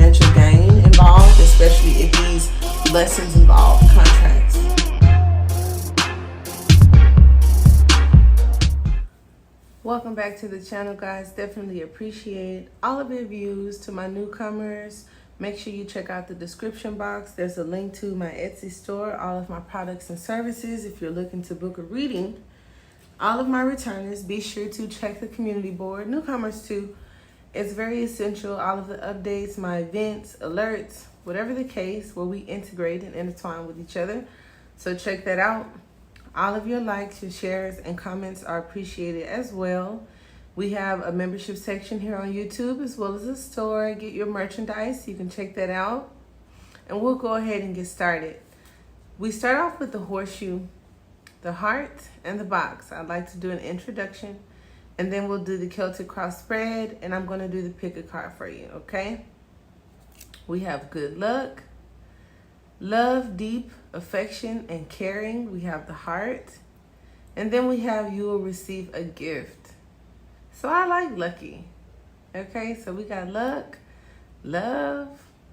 financial gain involved, especially if these lessons involve contracts. Welcome back to the channel, guys. Definitely appreciate all of your views. To my newcomers, make sure you check out the description box. There's a link to my Etsy store, all of my products and services. If you're looking to book a reading, all of my returners, be sure to check the community board. Newcomers too. It's very essential. All of the updates, my events, alerts, whatever the case, where we integrate and intertwine with each other. So check that out. All of your likes, your shares, and comments are appreciated as well. We have a membership section here on YouTube as well as a store. Get your merchandise. You can check that out. And we'll go ahead and get started. We start off with the horseshoe, the heart, and the box. I'd like to do an introduction, and then we'll do the Celtic cross spread, and I'm going to do the pick a card for you, okay? We have good luck, love, deep affection and caring. We have the heart, and then we have you will receive a gift. So I like lucky. Okay, so we got luck, love,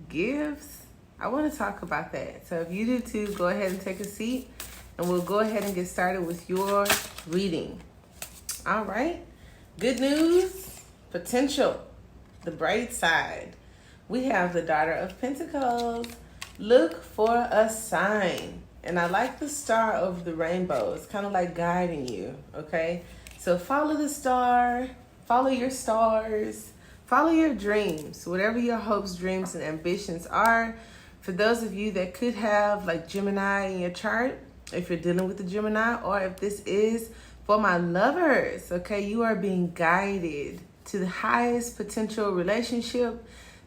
gifts. I want to talk about that. So if you do too, go ahead and take a seat, and we'll go ahead and get started with your reading. All right, good news, potential, the bright side. We have the Daughter of Pentacles. Look for a sign. And I like the star over the rainbow. It's kind of like guiding you, okay? So follow the star, follow your stars, follow your dreams, whatever your hopes, dreams, and ambitions are. For those of you that could have like Gemini in your chart, if you're dealing with the Gemini, or if this is for my lovers, okay, you are being guided to the highest potential relationship,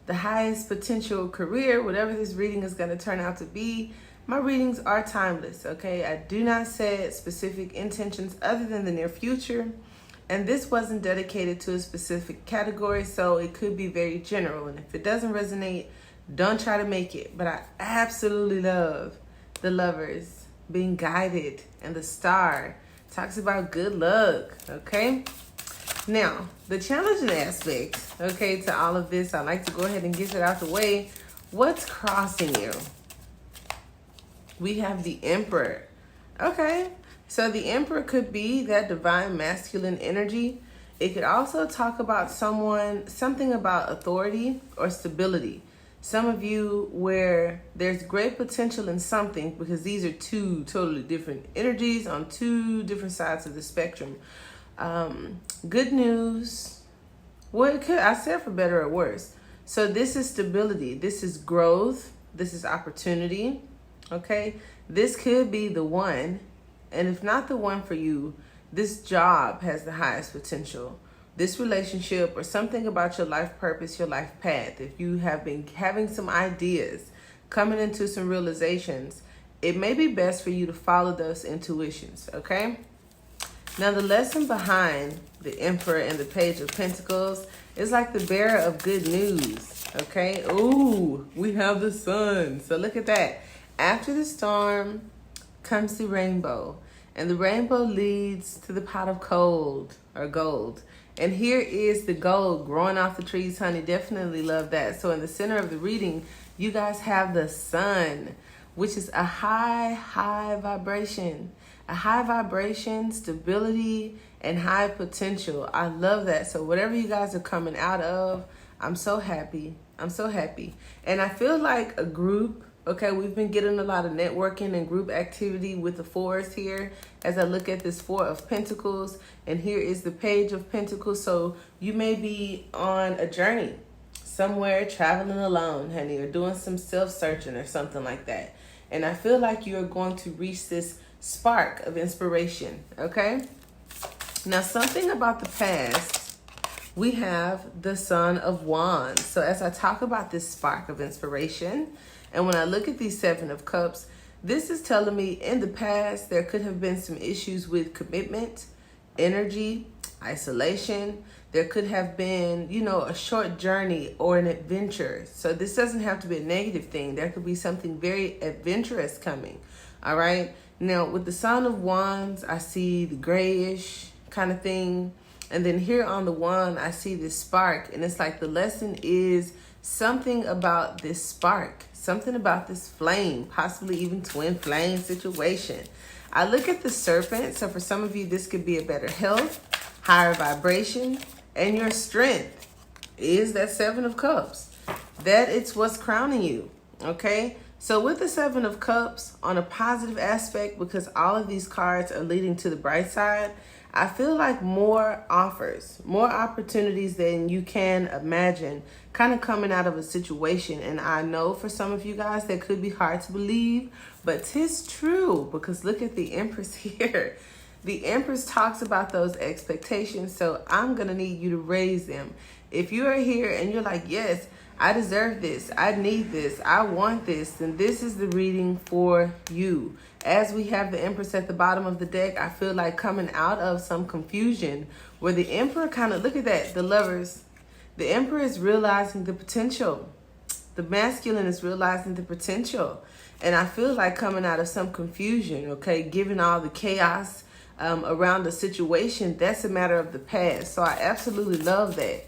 the highest potential career, whatever this reading is going to turn out to be. My readings are timeless, okay? I do not set specific intentions other than the near future. And this wasn't dedicated to a specific category, so it could be very general. And if it doesn't resonate, don't try to make it. But I absolutely love the lovers being guided, and the star talks about good luck, okay? Now, the challenging aspect, okay, to all of this, I like to go ahead and get it out the way. What's crossing you? We have the Emperor. Okay, so the Emperor could be that divine masculine energy. It could also talk about something about authority or stability. Some of you where there's great potential in something, because these are two totally different energies on two different sides of the spectrum. Good news. Well, it could, I said for better or worse. So this is stability. This is growth. This is opportunity. Okay. This could be the one. And if not the one for you, this job has the highest potential. This relationship or something about your life purpose, your life path. If you have been having some ideas, coming into some realizations, it may be best for you to follow those intuitions. Okay. Now, the lesson behind the Emperor and the Page of Pentacles is like the bearer of good news, okay? Ooh, we have the sun. So look at that. After the storm comes the rainbow, and the rainbow leads to the pot of gold. And here is the gold growing off the trees, honey. Definitely love that. So in the center of the reading, you guys have the sun, which is a high vibration. A high vibration, stability, and high potential. I love that. So whatever you guys are coming out of, I'm so happy. I'm so happy. And I feel like a group, okay, we've been getting a lot of networking and group activity with the fours here as I look at this Four of Pentacles. And here is the Page of Pentacles. So you may be on a journey somewhere, traveling alone, honey, or doing some self-searching or something like that. And I feel like you're going to reach this spark of inspiration, okay? Now, something about the past, we have the Son of Wands. So as I talk about this spark of inspiration, and when I look at these Seven of Cups, this is telling me in the past, there could have been some issues with commitment, energy, isolation. There could have been, a short journey or an adventure. So this doesn't have to be a negative thing. There could be something very adventurous coming, all right? Now, with the Son of Wands, I see the grayish kind of thing. And then here on the wand, I see this spark. And it's like the lesson is Something about this spark, something about this flame, possibly even twin flame situation. I look at the serpent, so for some of you, this could be a better health, higher vibration, and your strength is that Seven of Cups. That it's what's crowning you, okay? So with the Seven of Cups, on a positive aspect, because all of these cards are leading to the bright side, I feel like more offers, more opportunities than you can imagine kind of coming out of a situation. And I know for some of you guys that could be hard to believe, but 'tis true, because look at the Empress here. The Empress talks about those expectations, so I'm going to need you to raise them. If you are here and you're like, yes, I deserve this, I need this, I want this, then this is the reading for you. As we have the Empress at the bottom of the deck, I feel like coming out of some confusion where the Emperor kind of, look at that, the Lovers. The Emperor is realizing the potential. The masculine is realizing the potential. And I feel like coming out of some confusion, okay, given all the chaos around the situation, that's a matter of the past. So I absolutely love that.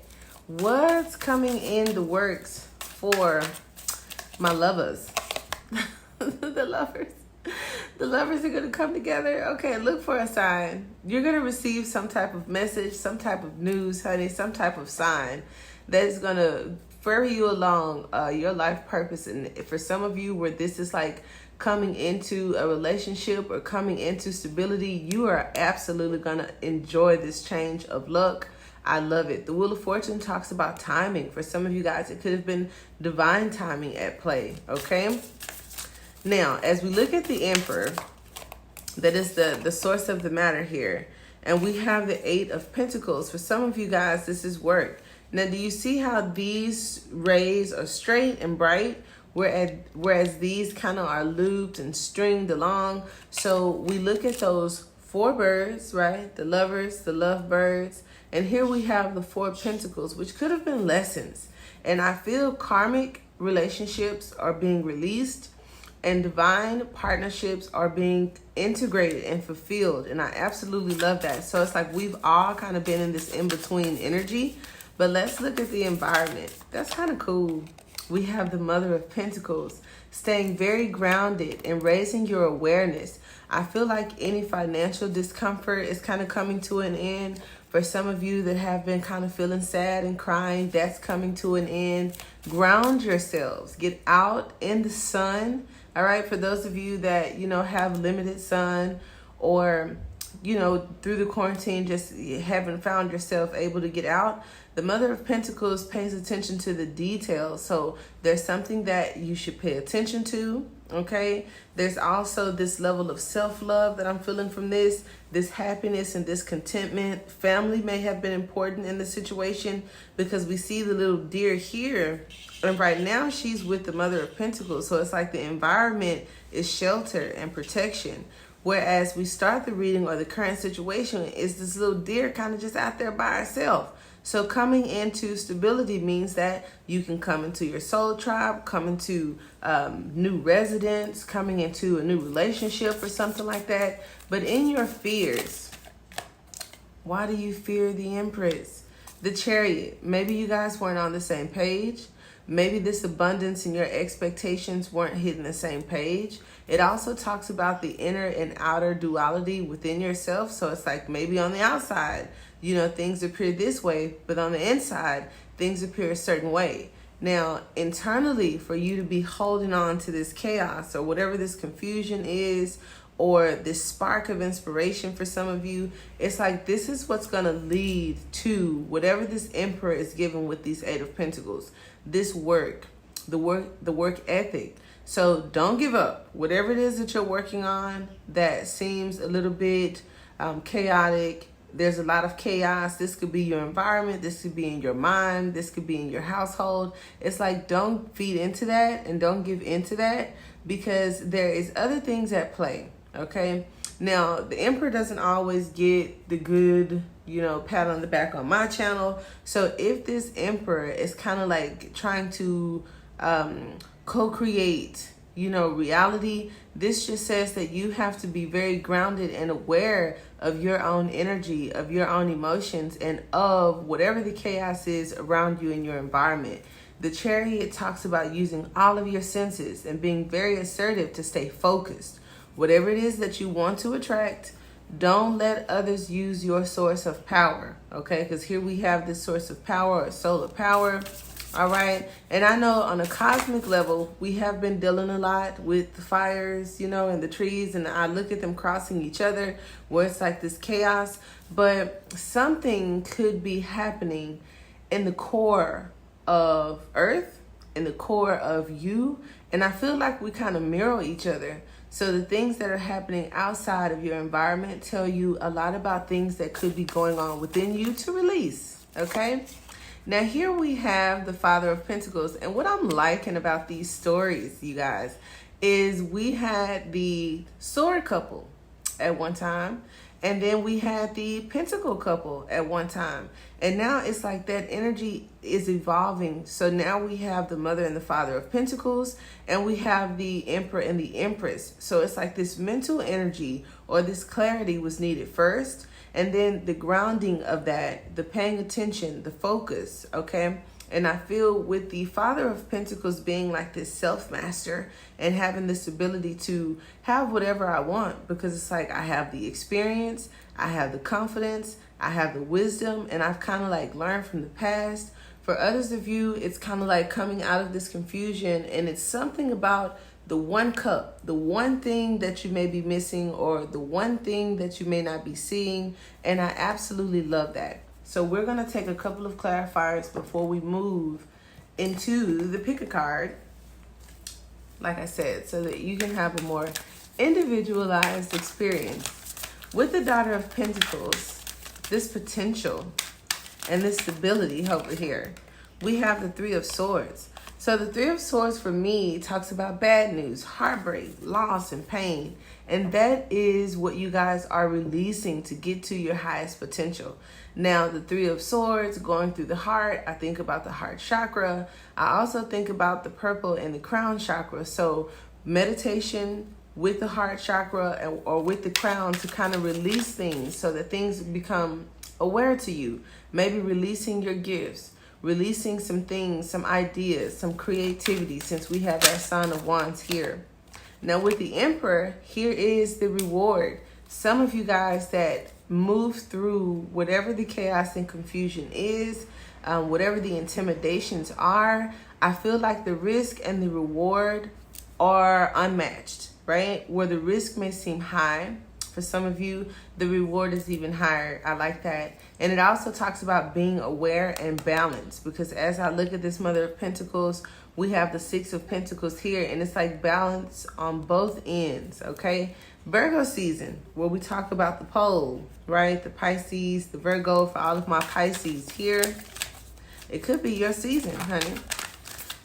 What's coming in the works for my lovers? The lovers. The lovers are going to come together. Okay, look for a sign. You're going to receive some type of message, some type of news, honey, some type of sign that is going to ferry you along your life purpose. And for some of you where this is like coming into a relationship or coming into stability, you are absolutely going to enjoy this change of luck. I love it. The Wheel of Fortune talks about timing. For some of you guys, it could have been divine timing at play, okay? Now, as we look at the Emperor, that is the source of the matter here, and we have the Eight of Pentacles. For some of you guys, this is work. Now, do you see how these rays are straight and bright, whereas these kind of are looped and stringed along? So we look at those four birds, right? The lovers, the lovebirds, and here we have the Four of Pentacles, which could have been lessons. And I feel karmic relationships are being released, and divine partnerships are being integrated and fulfilled. And I absolutely love that. So it's like we've all kind of been in this in-between energy. But let's look at the environment. That's kind of cool. We have the Mother of Pentacles, staying very grounded and raising your awareness. I feel like any financial discomfort is kind of coming to an end. For some of you that have been kind of feeling sad and crying, that's coming to an end. Ground yourselves. Get out in the sun. All right, for those of you that, have limited sun or, through the quarantine, just haven't found yourself able to get out, the Mother of Pentacles pays attention to the details. So there's something that you should pay attention to, okay? There's also this level of self-love that I'm feeling from this happiness and this contentment. Family may have been important in the situation because we see the little deer here. And right now she's with the Mother of Pentacles. So it's like the environment is shelter and protection. Whereas we start the reading or the current situation is this little deer kind of just out there by herself. So coming into stability means that you can come into your soul tribe, come into new residence, coming into a new relationship or something like that. But in your fears, why do you fear the Empress? The Chariot, maybe you guys weren't on the same page. Maybe this abundance and your expectations weren't hitting the same page. It also talks about the inner and outer duality within yourself. So it's like maybe on the outside, things appear this way, but on the inside, things appear a certain way. Now, internally, for you to be holding on to this chaos or whatever this confusion is, or this spark of inspiration for some of you, it's like this is what's going to lead to whatever this Emperor is given with these Eight of Pentacles. This work, the work ethic. So don't give up. Whatever it is that you're working on that seems a little bit chaotic, there's a lot of chaos. This could be your environment. This could be in your mind. This could be in your household. It's like don't feed into that and don't give into that because there is other things at play, okay? Now, the Emperor doesn't always get the good, pat on the back on my channel. So if this Emperor is kind of like trying to co-create, reality, this just says that you have to be very grounded and aware of your own energy, of your own emotions, and of whatever the chaos is around you in your environment. The Chariot talks about using all of your senses and being very assertive to stay focused. Whatever it is that you want to attract, don't let others use your source of power, okay? Because here we have this source of power or solar power, all right? And I know on a cosmic level, we have been dealing a lot with the fires, you know, and the trees, and I look at them crossing each other where it's like this chaos, but something could be happening in the core of Earth, in the core of you, and I feel like we kind of mirror each other. So the things that are happening outside of your environment tell you a lot about things that could be going on within you to release, okay? Now here we have the Father of Pentacles, and what I'm liking about these stories, you guys, is we had the Sword couple at one time, and then we had the Pentacle couple at one time. And now it's like that energy is evolving. So now we have the Mother and the Father of Pentacles, and we have the Emperor and the Empress. So it's like this mental energy or this clarity was needed first. And then the grounding of that, the paying attention, the focus, okay? And I feel with the Father of Pentacles being like this self-master and having this ability to have whatever I want, because it's like I have the experience, I have the confidence, I have the wisdom, and I've kind of like learned from the past. For others of you, it's kind of like coming out of this confusion, and it's something about the one cup, the one thing that you may be missing, or the one thing that you may not be seeing, and I absolutely love that. So we're going to take a couple of clarifiers before we move into the pick a card, like I said, so that you can have a more individualized experience. With the Daughter of Pentacles, this potential and this stability over here, we have the Three of Swords. So the Three of Swords for me talks about bad news, heartbreak, loss, and pain. And that is what you guys are releasing to get to your highest potential. Now, the Three of Swords going through the heart, I think about the heart chakra. I also think about the purple and the crown chakra. So meditation with the heart chakra or with the crown to kind of release things so that things become aware to you. Maybe releasing your gifts, releasing some things, some ideas, some creativity, since we have that Son of Wands here. Now with the Emperor, here is the reward. Some of you guys that move through whatever the chaos and confusion is, whatever the intimidations are, I feel like the risk and the reward are unmatched, right? Where the risk may seem high, for some of you, the reward is even higher. I like that. And it also talks about being aware and balanced, because as I look at this Mother of Pentacles, we have the Six of Pentacles here, and it's like balance on both ends, okay? Virgo season, where we talk about the pole, right? The Pisces, the Virgo, for all of my Pisces here. It could be your season, honey.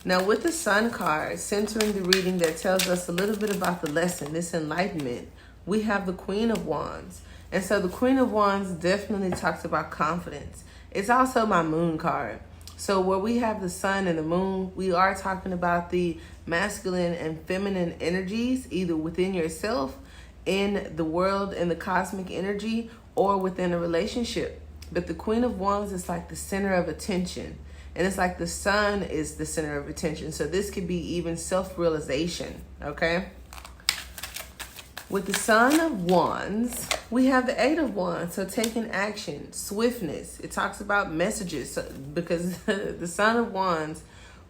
Now with the Sun card, centering the reading that tells us a little bit about the lesson, this enlightenment, we have the Queen of Wands. And so the Queen of Wands definitely talks about confidence. It's also my Moon card. So where we have the Sun and the Moon, we are talking about the masculine and feminine energies, either within yourself, in the world, in the cosmic energy, or within a relationship. But the Queen of Wands is like the center of attention. And it's like the Sun is the center of attention. So this could be even self-realization, okay? With the Son of Wands, we have the Eight of Wands. So taking action, swiftness. It talks about messages, because the Son of Wands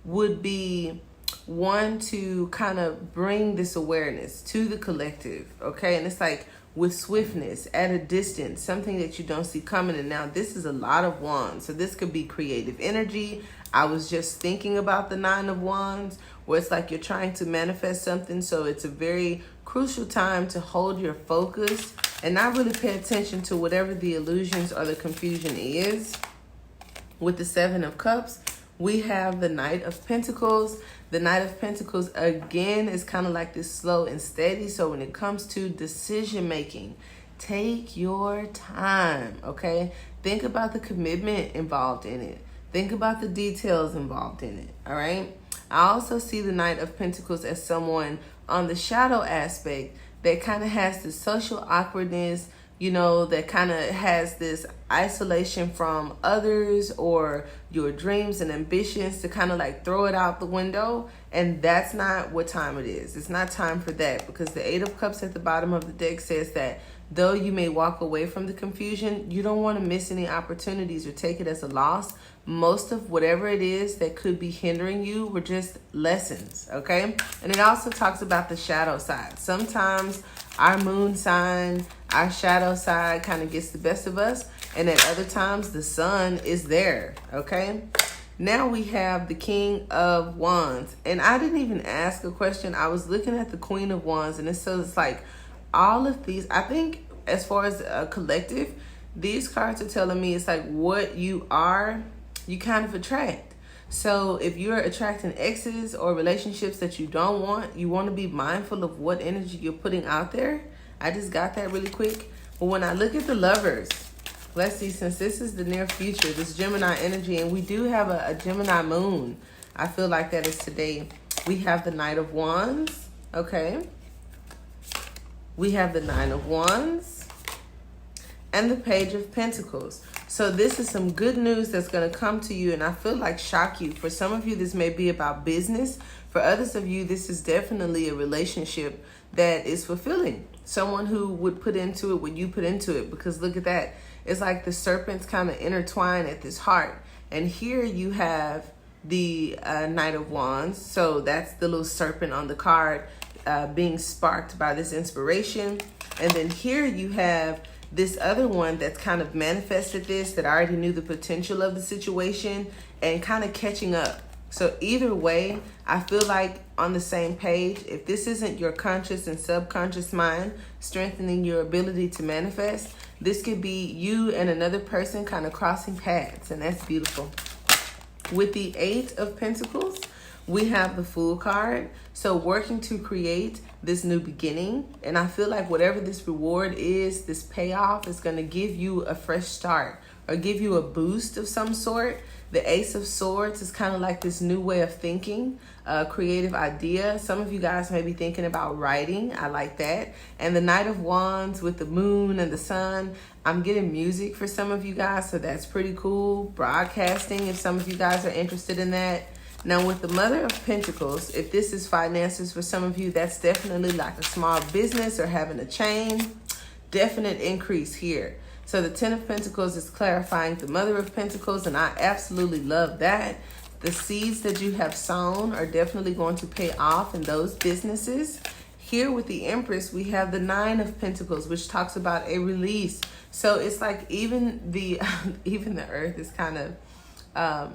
would be one to kind of bring this awareness to the collective, okay? And it's like with swiftness, at a distance, something that you don't see coming. And now this is a lot of wands. So this could be creative energy. I was just thinking about the Nine of Wands, where it's like you're trying to manifest something. So it's a very crucial time to hold your focus and not really pay attention to whatever the illusions or the confusion is. With the Seven of Cups, we have the Knight of Pentacles. The Knight of Pentacles, again, is kind of like this slow and steady. So when it comes to decision making, take your time, okay? Think about the commitment involved in it. Think about the details involved in it, all right? I also see the Knight of Pentacles as someone on the shadow aspect that kind of has the social awkwardness, you know, that kind of has this isolation from others or your dreams and ambitions, to kind of like throw it out the window. And that's not what time it is. It's not time for that, because the Eight of Cups at the bottom of the deck says that though you may walk away from the confusion, you don't want to miss any opportunities or take it as a loss. Most of whatever it is that could be hindering you were just lessons, okay? And it also talks about the shadow side. Sometimes our moon sign, our shadow side kind of gets the best of us, and at other times the sun is there, okay? Now we have the King of Wands, and I didn't even ask a question. I was looking at the Queen of Wands, and it says like all of these, I think as far as a collective, these cards are telling me it's like what you are, you kind of attract. So if you're attracting exes or relationships that you don't want, you want to be mindful of what energy you're putting out there. I just got that really quick. But when I look at the Lovers, let's see, since this is the near future, this Gemini energy, and we do have a Gemini moon, I feel like that is today. We have the Knight of Wands, okay? We have the Nine of Wands and the Page of Pentacles. So this is some good news that's going to come to you, and I feel like shock you. For some of you, this may be about business. For others of you, this is definitely a relationship that is fulfilling. Someone who would put into it what you put into it, because look at that. It's like the serpents kind of intertwine at this heart. And here you have the Knight of Wands. So that's the little serpent on the card being sparked by this inspiration. And then here you have this other one that's kind of manifested this, that already knew the potential of the situation and kind of catching up. So either way, I feel like on the same page, if this isn't your conscious and subconscious mind strengthening your ability to manifest, this could be you and another person kind of crossing paths, and that's beautiful. With the Eight of Pentacles, we have the Fool card. So working to create this new beginning. And I feel like whatever this reward is, this payoff is going to give you a fresh start or give you a boost of some sort. The Ace of Swords is kind of like this new way of thinking, a creative idea. Some of you guys may be thinking about writing. I like that. And the Knight of Wands with the moon and the sun. I'm getting music for some of you guys, so that's pretty cool. Broadcasting, if some of you guys are interested in that. Now with the Mother of Pentacles, if this is finances for some of you, that's definitely like a small business or having a chain. Definite increase here. So the Ten of Pentacles is clarifying the Mother of Pentacles, and I absolutely love that. The seeds that you have sown are definitely going to pay off in those businesses. Here with the Empress, we have the Nine of Pentacles, which talks about a release. So it's like even the earth is kind of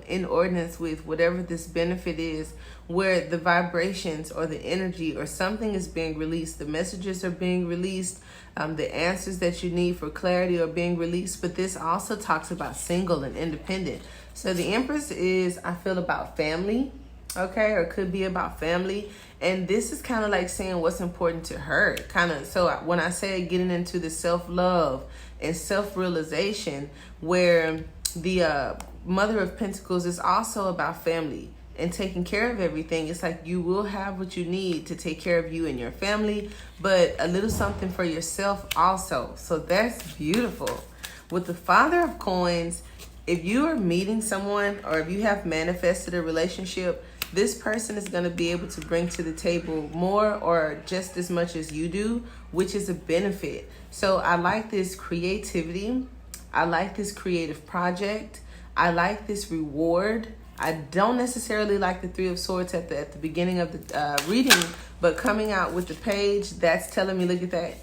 in ordinance with whatever this benefit is, where the vibrations or the energy or something is being released. The messages are being released. The answers that you need for clarity are being released. But this also talks about single and independent. So the Empress is, I feel, about family, okay, or could be about family. And this is kind of like saying what's important to her. Kind of, so when I say getting into the self-love and self-realization, where the Mother of Pentacles is also about family and taking care of everything. It's like you will have what you need to take care of you and your family, but a little something for yourself also. So that's beautiful. With the Father of Coins, if you are meeting someone or if you have manifested a relationship, this person is going to be able to bring to the table more or just as much as you do, which is a benefit. So I like this creativity. I like this creative project. I like this reward. I don't necessarily like the Three of Swords at the beginning of the reading, but coming out with the page, that's telling me, look at that.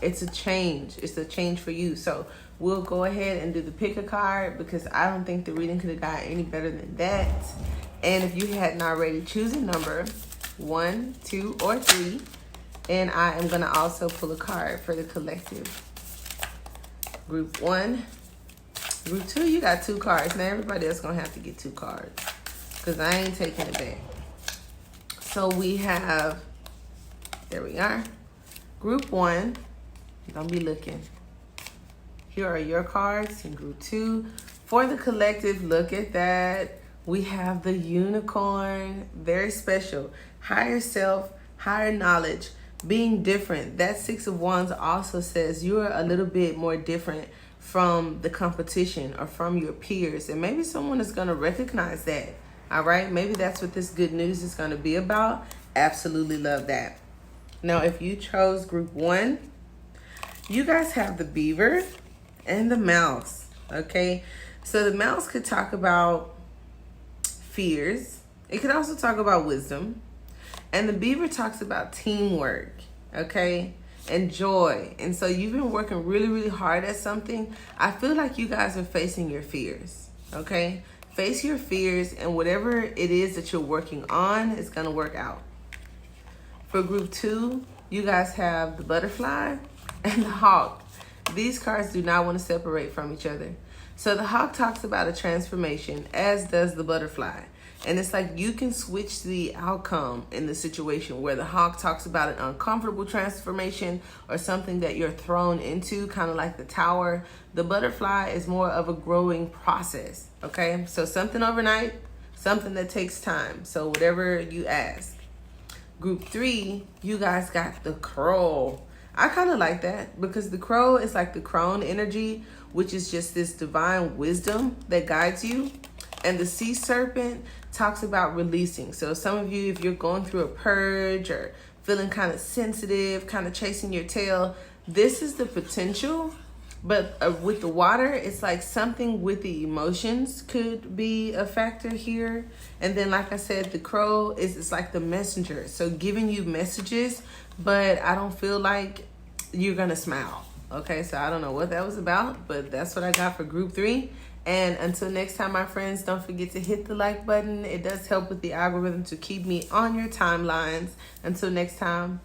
It's a change. It's a change for you. So we'll go ahead and do the pick a card, because I don't think the reading could have got any better than that. And if you hadn't already, choose a number, 1, 2, or 3. And I am going to also pull a card for the collective. Group 1. Group 2, you got 2 cards. Now everybody else going to have to get 2 cards, because I ain't taking it back. So we have, there we are. Group 1, you're going to be looking. Here are your cards in Group 2. For the collective, look at that. We have the Unicorn, very special. Higher self, higher knowledge, being different. That Six of Wands also says you're a little bit more different from the competition or from your peers. And maybe someone is going to recognize that. All right. Maybe that's what this good news is going to be about. Absolutely love that. Now, if you chose group 1, you guys have the beaver and the mouse. Okay. So the mouse could talk about fears. It could also talk about wisdom. And the beaver talks about teamwork, okay, and joy. And so you've been working really, really hard at something. I feel like you guys are facing your fears, okay? Face your fears, and whatever it is that you're working on is going to work out. For group 2, you guys have the butterfly and the hawk. These cards do not want to separate from each other. So the hawk talks about a transformation, as does the butterfly. And it's like you can switch the outcome in the situation, where the hawk talks about an uncomfortable transformation or something that you're thrown into, kind of like the tower. The butterfly is more of a growing process, okay? So something overnight, something that takes time. So whatever you ask. Group 3, you guys got the crow. I kind of like that because the crow is like the crone energy, which is just this divine wisdom that guides you. And the sea serpent talks about releasing. So some of you, if you're going through a purge or feeling kind of sensitive, kind of chasing your tail, this is the potential. But with the water, it's like something with the emotions could be a factor here. And then, like I said, the crow is like the messenger. So giving you messages, but I don't feel like you're going to smile. Okay, so I don't know what that was about, but that's what I got for group 3. And until next time, my friends, don't forget to hit the like button. It does help with the algorithm to keep me on your timelines. Until next time.